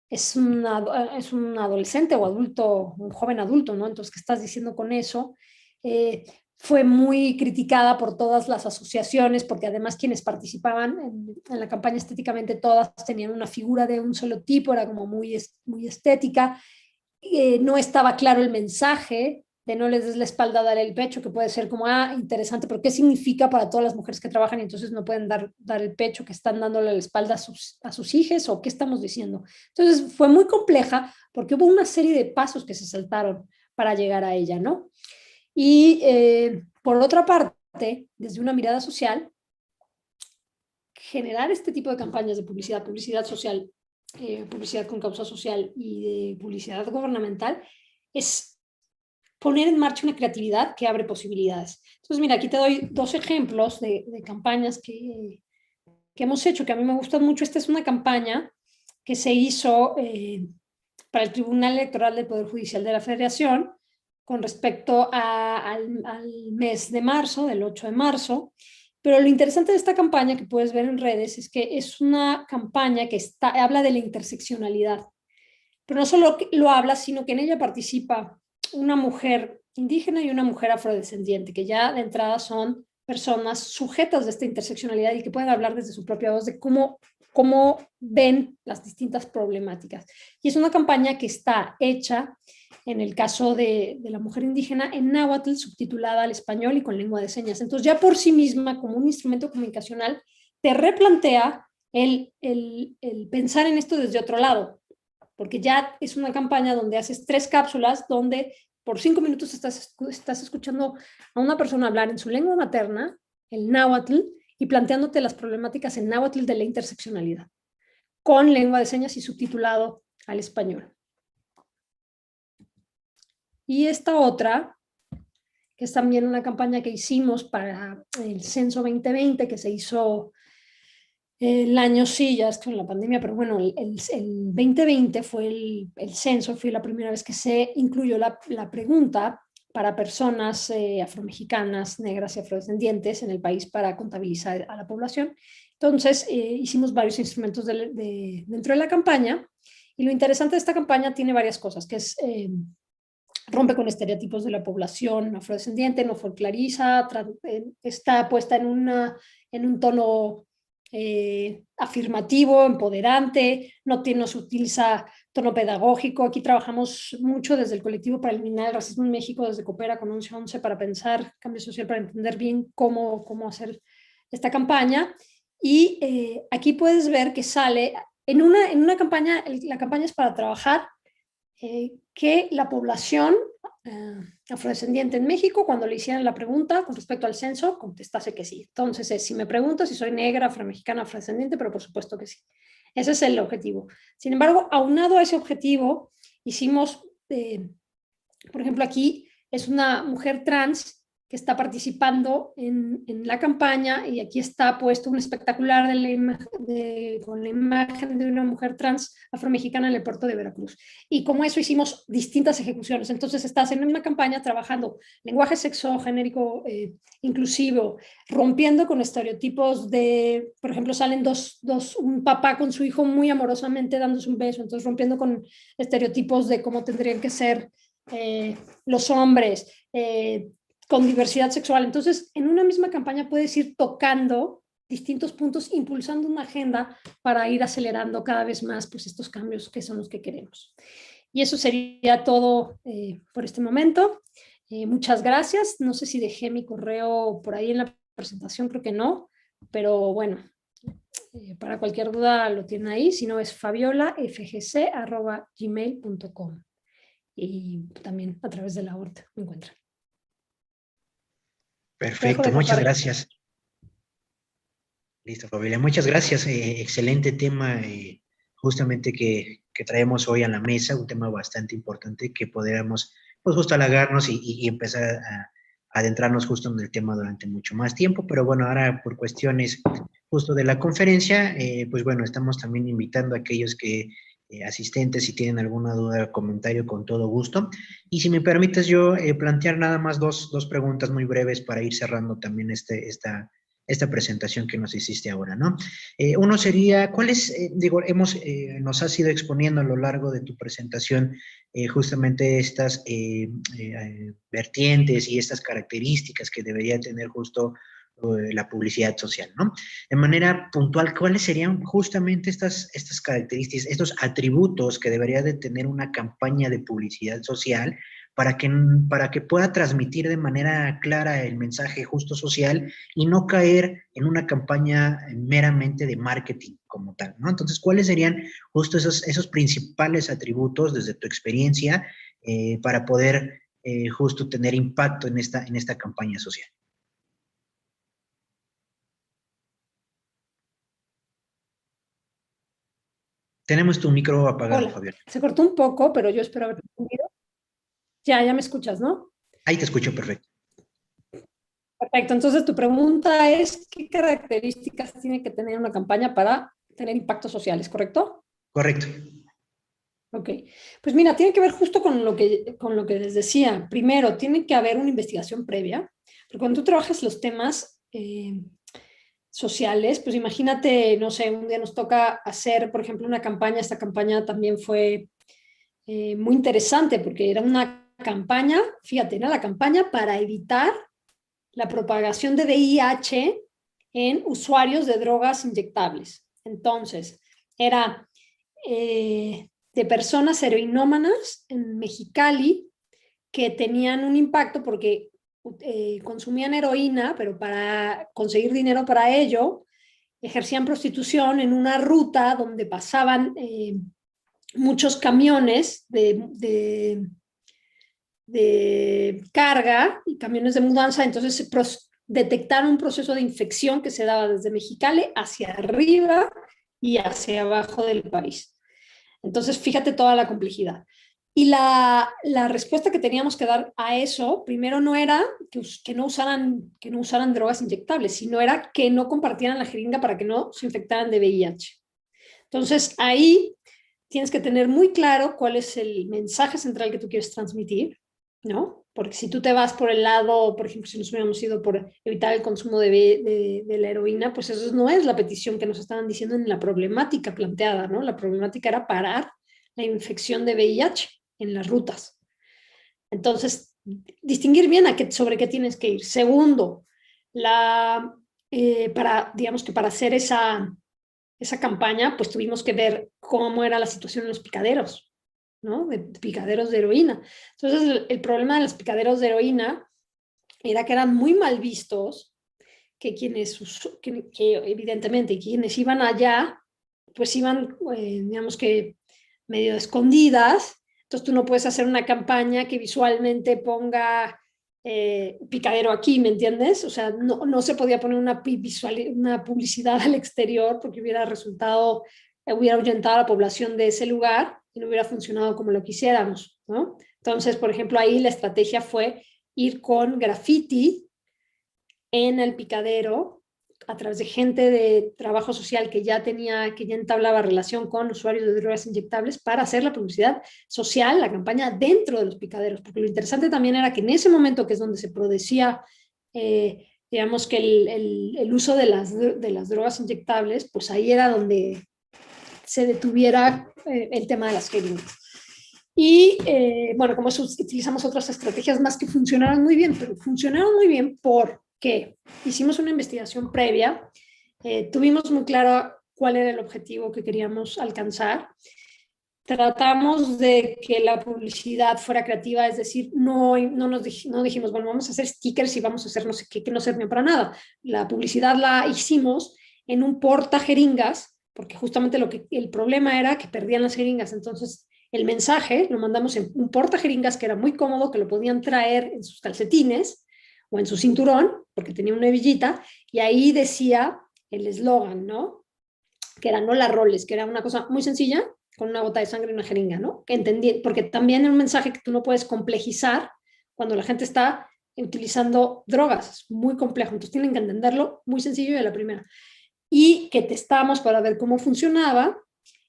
es un adolescente o adulto, un joven adulto, ¿no? Entonces, ¿qué estás diciendo con eso? Fue muy criticada por todas las asociaciones, porque además quienes participaban en la campaña estéticamente todas tenían una figura de un solo tipo, era como muy estética. No estaba claro el mensaje de no les des la espalda, dar el pecho, que puede ser como, interesante, pero ¿qué significa para todas las mujeres que trabajan y entonces no pueden dar el pecho, que están dándole la espalda a sus hijos, o qué estamos diciendo? Entonces fue muy compleja porque hubo una serie de pasos que se saltaron para llegar a ella, ¿no? Y por otra parte, desde una mirada social, generar este tipo de campañas de publicidad social, publicidad con causa social y de publicidad gubernamental, es poner en marcha una creatividad que abre posibilidades. Entonces, mira, aquí te doy dos ejemplos de campañas que hemos hecho, que a mí me gustan mucho. Esta es una campaña que se hizo para el Tribunal Electoral del Poder Judicial de la Federación con respecto al mes de marzo, del 8 de marzo. Pero lo interesante de esta campaña que puedes ver en redes es que es una campaña que habla de la interseccionalidad. Pero no solo lo habla, sino que en ella participa una mujer indígena y una mujer afrodescendiente, que ya de entrada son personas sujetas de esta interseccionalidad y que pueden hablar desde su propia voz de cómo ven las distintas problemáticas. Y es una campaña que está hecha, en el caso de la mujer indígena, en náhuatl, subtitulada al español y con lengua de señas. Entonces, ya por sí misma, como un instrumento comunicacional, te replantea el pensar en esto desde otro lado, porque ya es una campaña donde haces 3 cápsulas donde por 5 minutos estás escuchando a una persona hablar en su lengua materna, el náhuatl, y planteándote las problemáticas en náhuatl de la interseccionalidad, con lengua de señas y subtitulado al español. Y esta otra, que es también una campaña que hicimos para el Censo 2020, que se hizo el año, sí, ya es con la pandemia, pero bueno, el 2020 fue el censo, fue la primera vez que se incluyó la pregunta para personas afromexicanas, negras y afrodescendientes en el país para contabilizar a la población. Entonces, hicimos varios instrumentos dentro de la campaña, y lo interesante de esta campaña tiene varias cosas, que es rompe con estereotipos de la población afrodescendiente, no folcloriza, está puesta en un tono afirmativo, empoderante, no se utiliza tono pedagógico. Aquí trabajamos mucho desde el colectivo para eliminar el racismo en México, desde Coopera con 1111, para pensar cambio social, para entender bien cómo hacer esta campaña. Y aquí puedes ver que sale en una campaña, la campaña es para trabajar que la población afrodescendiente en México, cuando le hicieran la pregunta con respecto al censo, contestase que sí. Entonces, si me preguntas si soy negra, afromexicana, afrodescendiente, pero por supuesto que sí. Ese es el objetivo. Sin embargo, aunado a ese objetivo, hicimos, por ejemplo, aquí es una mujer trans que está participando en la campaña, y aquí está puesto un espectacular con la imagen de una mujer trans afromexicana en el puerto de Veracruz. Y como eso hicimos distintas ejecuciones. Entonces estás en una campaña trabajando lenguaje sexogenérico inclusivo, rompiendo con estereotipos de, por ejemplo, salen un papá con su hijo muy amorosamente dándose un beso, entonces rompiendo con estereotipos de cómo tendrían que ser los hombres, con diversidad sexual. Entonces, en una misma campaña puedes ir tocando distintos puntos, impulsando una agenda para ir acelerando cada vez más pues, estos cambios que son los que queremos. Y eso sería todo por este momento. Muchas gracias. No sé si dejé mi correo por ahí en la presentación, creo que no, pero bueno, para cualquier duda lo tienen ahí, si no es fabiolafgc@gmail.com, y también a través de la ORT me encuentran. Perfecto, muchas gracias. Listo, Fabiola, muchas gracias. Excelente tema, justamente que traemos hoy a la mesa, un tema bastante importante que podríamos, pues, justo halagarnos y empezar a adentrarnos justo en el tema durante mucho más tiempo. Pero bueno, ahora por cuestiones justo de la conferencia, pues bueno, estamos también invitando a aquellos que asistentes, si tienen alguna duda o comentario, con todo gusto. Y si me permites yo plantear nada más dos preguntas muy breves para ir cerrando también esta presentación que nos hiciste ahora, ¿no? Uno sería, ¿cuáles, nos has ido exponiendo a lo largo de tu presentación justamente estas vertientes y estas características que debería tener justo la publicidad social, ¿no? De manera puntual, ¿cuáles serían justamente estas características, estos atributos que debería de tener una campaña de publicidad social para que pueda transmitir de manera clara el mensaje justo social y no caer en una campaña meramente de marketing como tal, ¿no? Entonces, ¿cuáles serían justo esos principales atributos desde tu experiencia para poder justo tener impacto en esta campaña social? Tenemos tu micro apagado, Hola. Fabiola. Se cortó un poco, pero yo espero haber entendido. Ya me escuchas, ¿no? Ahí te escucho perfecto. Perfecto. Entonces, tu pregunta es, ¿qué características tiene que tener una campaña para tener impactos sociales, correcto? Correcto. Ok. Pues mira, tiene que ver justo con lo que les decía. Primero, tiene que haber una investigación previa, porque cuando tú trabajas los temas sociales, pues imagínate, no sé, un día nos toca hacer, por ejemplo, una campaña. Esta campaña también fue muy interesante porque era una campaña, fíjate, era la campaña para evitar la propagación de VIH en usuarios de drogas inyectables. Entonces, era de personas heroinómanas en Mexicali que tenían un impacto porque consumían heroína, pero para conseguir dinero para ello, ejercían prostitución en una ruta donde pasaban muchos camiones de carga y camiones de mudanza. Entonces se detectaron un proceso de infección que se daba desde Mexicali hacia arriba y hacia abajo del país. Entonces, fíjate toda la complejidad. Y la respuesta que teníamos que dar a eso, primero no era que no usaran drogas inyectables, sino era que no compartieran la jeringa para que no se infectaran de VIH. Entonces, ahí tienes que tener muy claro cuál es el mensaje central que tú quieres transmitir, ¿no? Porque si tú te vas por el lado, por ejemplo, si nos hubiéramos ido por evitar el consumo de la heroína, pues eso no es la petición que nos estaban diciendo en la problemática planteada, ¿no? La problemática era parar la infección de VIH en las rutas. Entonces, distinguir bien sobre qué tienes que ir. Segundo, digamos que para hacer esa campaña, pues tuvimos que ver cómo era la situación en los picaderos, ¿no? De picaderos de heroína. Entonces, el problema de los picaderos de heroína era que eran muy mal vistos, que evidentemente quienes iban allá, pues iban, digamos que medio escondidas, Entonces tú no puedes hacer una campaña que visualmente ponga picadero aquí, ¿me entiendes? O sea, no se podía poner una publicidad al exterior porque hubiera resultado, hubiera ahuyentado a la población de ese lugar y no hubiera funcionado como lo quisiéramos, ¿no? Entonces, por ejemplo, ahí la estrategia fue ir con graffiti en el picadero a través de gente de trabajo social que ya entablaba relación con usuarios de drogas inyectables para hacer la publicidad social, la campaña dentro de los picaderos, porque lo interesante también era que en ese momento, que es donde se producía, digamos que el uso de las drogas inyectables, pues ahí era donde se detuviera el tema de las jeringas. Y bueno, como eso, utilizamos otras estrategias más que funcionaron muy bien, pero funcionaron muy bien porque hicimos una investigación previa, tuvimos muy claro cuál era el objetivo que queríamos alcanzar, tratamos de que la publicidad fuera creativa, es decir, no dijimos, bueno, vamos a hacer stickers y vamos a hacer no sé qué, que no servían para nada. La publicidad la hicimos en un porta jeringas, porque justamente el problema era que perdían las jeringas, entonces el mensaje lo mandamos en un porta jeringas que era muy cómodo, que lo podían traer en sus calcetines o en su cinturón, porque tenía una hebillita, y ahí decía el eslogan, ¿no? Que era no la roles, que era una cosa muy sencilla, con una gota de sangre y una jeringa, ¿no? Que entendí, porque también es un mensaje que tú no puedes complejizar cuando la gente está utilizando drogas, es muy complejo, entonces tienen que entenderlo muy sencillo de la primera. Y que testamos para ver cómo funcionaba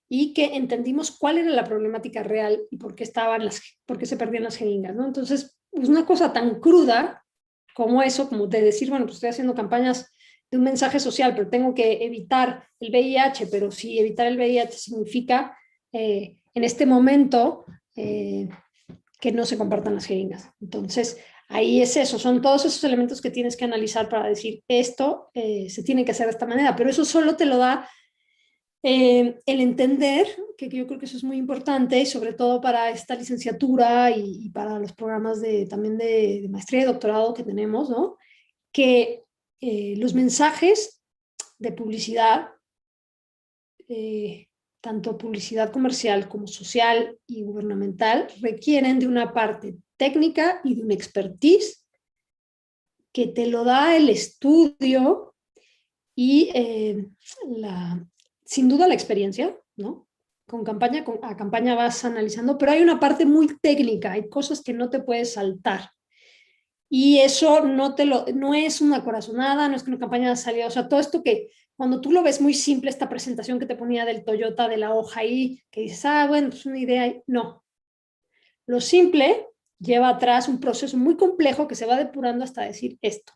y que entendimos cuál era la problemática real y por qué se perdían las jeringas, ¿no? Entonces, es una cosa tan cruda como eso, como de decir, bueno, pues estoy haciendo campañas de un mensaje social, pero tengo que evitar el VIH, pero si evitar el VIH significa en este momento que no se compartan las jeringas. Entonces, ahí es eso, son todos esos elementos que tienes que analizar para decir esto se tiene que hacer de esta manera, pero eso solo te lo da el entender, que yo creo que eso es muy importante, y sobre todo para esta licenciatura y para los programas también de maestría y doctorado que tenemos, ¿no? Que los mensajes de publicidad, tanto publicidad comercial como social y gubernamental, requieren de una parte técnica y de una expertise que te lo da el estudio y sin duda la experiencia, ¿no? A campaña vas analizando, pero hay una parte muy técnica, hay cosas que no te puedes saltar. Y eso no es una corazonada, no es que una campaña salió, o sea, todo esto que cuando tú lo ves muy simple, esta presentación que te ponía del Toyota, de la hoja ahí, que dices, bueno, es una idea, no. Lo simple lleva atrás un proceso muy complejo que se va depurando hasta decir esto.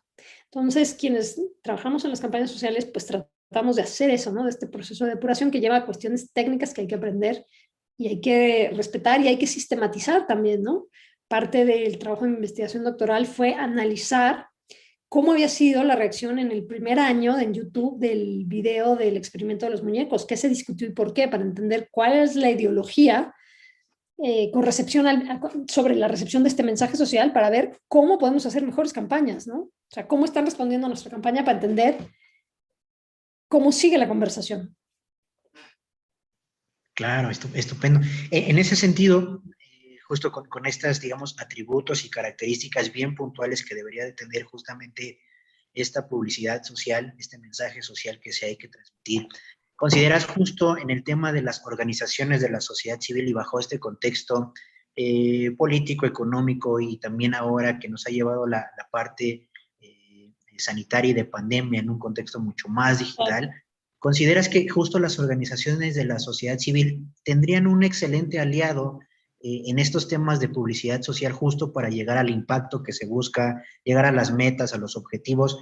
Entonces, quienes trabajamos en las campañas sociales, pues tratamos de hacer eso, ¿no? De este proceso de depuración que lleva a cuestiones técnicas que hay que aprender y hay que respetar y hay que sistematizar también, ¿no? Parte del trabajo de investigación doctoral fue analizar cómo había sido la reacción en el primer año en YouTube del video del experimento de los muñecos, qué se discutió y por qué, para entender cuál es la ideología con recepción sobre la recepción de este mensaje social para ver cómo podemos hacer mejores campañas, ¿no? O sea, cómo están respondiendo a nuestra campaña para entender cómo sigue la conversación. Claro, estupendo. En ese sentido, justo con estas, digamos, atributos y características bien puntuales que debería de tener justamente esta publicidad social, este mensaje social que se hay que transmitir, ¿consideras justo en el tema de las organizaciones de la sociedad civil y bajo este contexto político, económico y también ahora que nos ha llevado la parte sanitaria y de pandemia en un contexto mucho más digital, ¿consideras que justo las organizaciones de la sociedad civil tendrían un excelente aliado en estos temas de publicidad social justo para llegar al impacto que se busca, llegar a las metas, a los objetivos?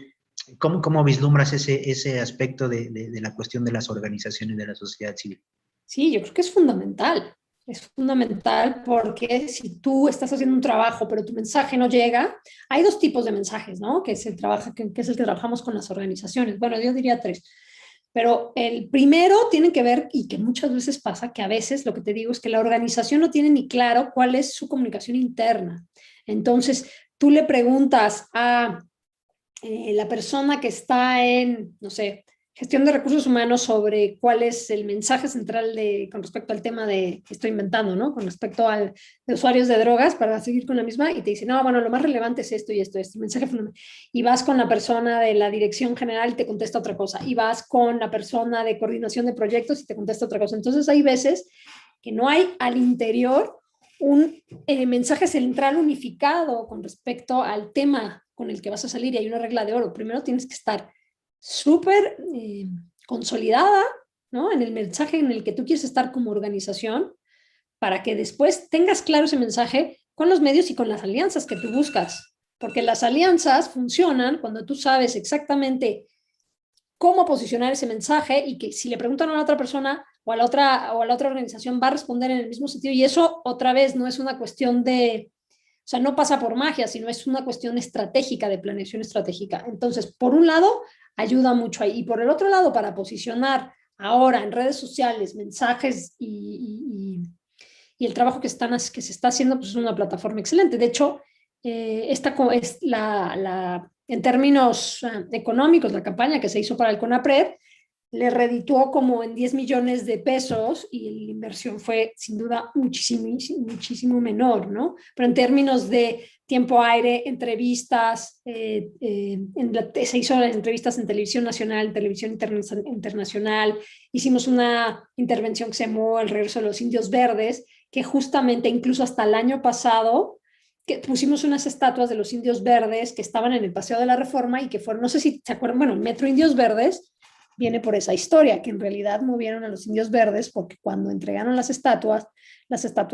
¿Cómo vislumbras ese aspecto de la cuestión de las organizaciones de la sociedad civil? Sí, yo creo que es fundamental. Es fundamental porque si tú estás haciendo un trabajo, pero tu mensaje no llega, hay dos tipos de mensajes, ¿no? Que es el que trabajamos con las organizaciones. Bueno, yo diría tres. Pero el primero tiene que ver, y que muchas veces pasa, que a veces lo que te digo es que la organización no tiene ni claro cuál es su comunicación interna. Entonces, tú le preguntas a la persona que está en, no sé, gestión de recursos humanos sobre cuál es el mensaje central con respecto al tema que estoy inventando, ¿no? Con respecto de usuarios de drogas, para seguir con la misma, y te dice, no, bueno, lo más relevante es esto y esto, este mensaje fundamental. Y vas con la persona de la dirección general y te contesta otra cosa. Y vas con la persona de coordinación de proyectos y te contesta otra cosa. Entonces hay veces que no hay al interior un mensaje central unificado con respecto al tema con el que vas a salir, y hay una regla de oro. Primero tienes que estar súper consolidada, ¿no? En el mensaje en el que tú quieres estar como organización, para que después tengas claro ese mensaje con los medios y con las alianzas que tú buscas. Porque las alianzas funcionan cuando tú sabes exactamente cómo posicionar ese mensaje, y que si le preguntan a la otra persona o a la otra organización, va a responder en el mismo sentido. Y eso, otra vez, no es una cuestión o sea, no pasa por magia, sino es una cuestión estratégica, de planeación estratégica. Entonces, por un lado, ayuda mucho ahí. Y por el otro lado, para posicionar ahora en redes sociales mensajes y el trabajo que se está haciendo, pues es una plataforma excelente. De hecho, esta es en términos económicos, la campaña que se hizo para el CONAPRED le redituó como en 10 millones de pesos, y la inversión fue sin duda muchísimo menor, ¿no? Pero en términos de tiempo aire, entrevistas, se hizo entrevistas en televisión nacional, en televisión internacional, hicimos una intervención que se llamó El regreso de los indios verdes, que justamente incluso hasta el año pasado, que pusimos unas estatuas de los indios verdes que estaban en el Paseo de la Reforma y que fueron, no sé si se acuerdan, bueno, Metro Indios Verdes viene por esa historia, que en realidad movieron a los indios verdes porque cuando entregaron las estatuas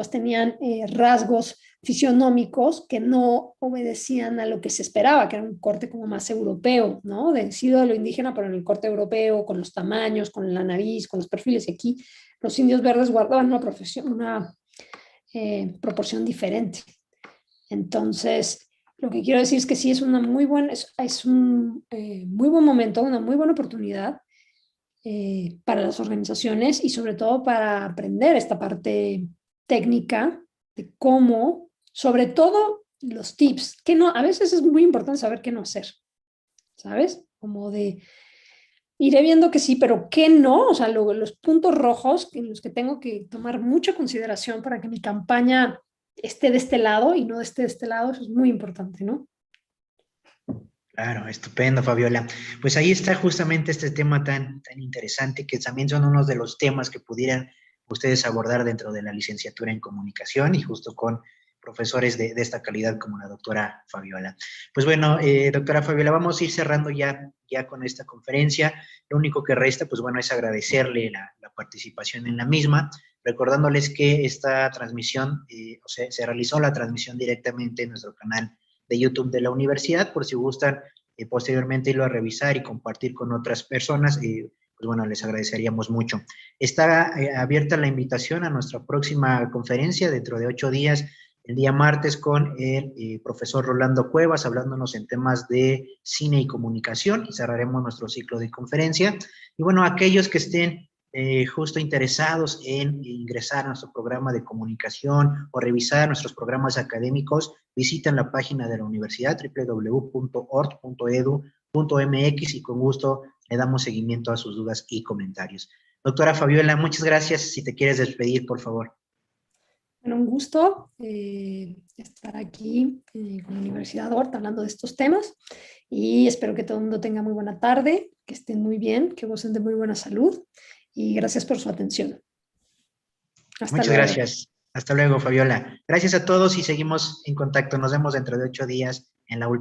tenían rasgos fisionómicos que no obedecían a lo que se esperaba, que era un corte como más europeo, ¿no? Vencido de lo indígena, pero en el corte europeo, con los tamaños, con la nariz, con los perfiles. Y aquí los indios verdes guardaban una proporción diferente. Entonces, lo que quiero decir es que sí es una muy buena, es un muy buen momento, una muy buena oportunidad para las organizaciones, y sobre todo para aprender esta parte técnica de cómo, sobre todo los tips, que no, a veces es muy importante saber qué no hacer, ¿sabes? Como de, iré viendo que sí, pero qué no, o sea, los puntos rojos en los que tengo que tomar mucha consideración para que mi campaña esté de este lado y no esté de este lado, eso es muy importante, ¿no? Claro, estupendo, Fabiola. Pues ahí está justamente este tema tan interesante, que también son unos de los temas que pudieran ustedes abordar dentro de la licenciatura en comunicación, y justo con profesores de esta calidad como la doctora Fabiola. Pues bueno, doctora Fabiola, vamos a ir cerrando ya con esta conferencia. Lo único que resta, pues bueno, es agradecerle la participación en la misma, recordándoles que esta transmisión, se realizó la transmisión directamente en nuestro canal de YouTube de la universidad, por si gustan posteriormente irlo a revisar y compartir con otras personas, pues bueno, les agradeceríamos mucho. Está abierta la invitación a nuestra próxima conferencia dentro de 8 días, el día martes, con el profesor Rolando Cuevas, hablándonos en temas de cine y comunicación, y cerraremos nuestro ciclo de conferencia. Y bueno, aquellos que estén justo interesados en ingresar a nuestro programa de comunicación o revisar nuestros programas académicos, visiten la página de la universidad, www.ort.edu.mx, y con gusto le damos seguimiento a sus dudas y comentarios. Doctora Fabiola, muchas gracias. Si te quieres despedir, por favor. Bueno, un gusto estar aquí con la Universidad Ort hablando de estos temas, y espero que todo el mundo tenga muy buena tarde, que estén muy bien, que gocen de muy buena salud, y gracias por su atención. Muchas gracias. Hasta luego, Fabiola. Gracias a todos y seguimos en contacto. Nos vemos dentro de 8 días en la última.